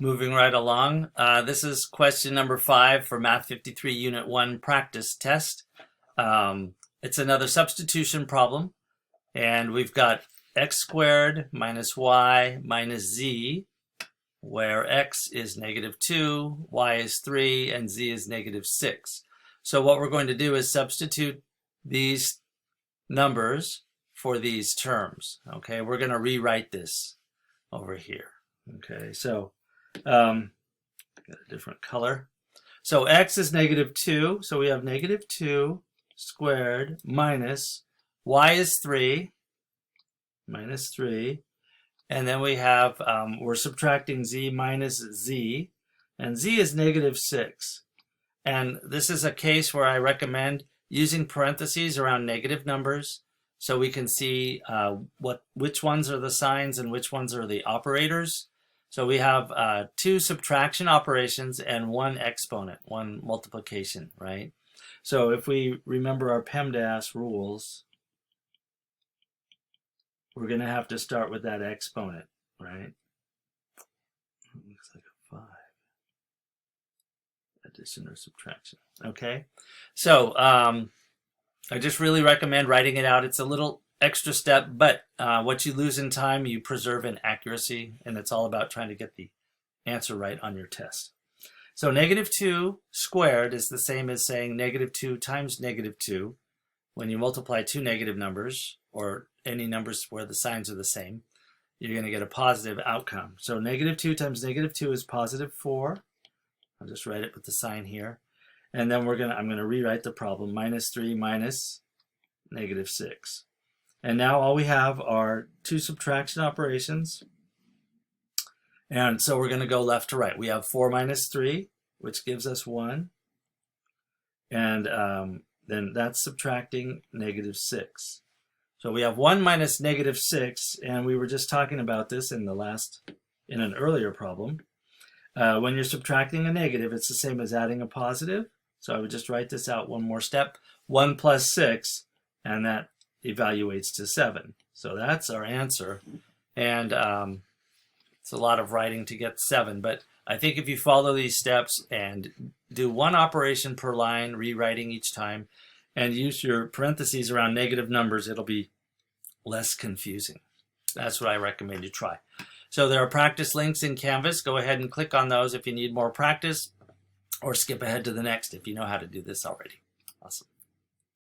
Moving right along, this is question number 5 for Math 53 Unit 1 practice test. It's another substitution problem, and we've got x squared minus y minus z, where x is -2, y is 3, and z is -6. So what we're going to do is substitute these numbers for these terms. Okay, we're going to rewrite this over here. Okay, so got a different color. So x is -2, so we have -2 squared minus y is 3, minus 3, and then we have, we're subtracting z minus z, and z is -6. And this is a case where I recommend using parentheses around negative numbers so we can see which ones are the signs and which ones are the operators. So we have 2 subtraction operations and 1 exponent, 1 multiplication, right? So if we remember our PEMDAS rules, we're going to have to start with that exponent, right? It looks like a 5. Addition or subtraction. Okay, so I just really recommend writing it out. It's a little extra step, but what you lose in time, you preserve in accuracy, and it's all about trying to get the answer right on your test. So -2 squared is the same as saying -2 times -2. When you multiply 2 negative numbers, or any numbers where the signs are the same, you're going to get a positive outcome. So -2 times -2 is +4. I'll just write it with the sign here. And then I'm going to rewrite the problem, -3 minus -6. And now all we have are 2 subtraction operations. And so we're going to go left to right. We have 4 minus 3, which gives us 1. And then that's subtracting -6. So we have 1 minus -6, and we were just talking about this in an earlier problem. When you're subtracting a negative, it's the same as adding a positive. So I would just write this out one more step. 1 plus 6, and that evaluates to 7. So that's our answer. And it's a lot of writing to get 7. But I think if you follow these steps and do 1 operation per line, rewriting each time, and use your parentheses around negative numbers, it'll be less confusing. That's what I recommend you try. So there are practice links in Canvas. Go ahead and click on those if you need more practice, or skip ahead to the next if you know how to do this already. Awesome.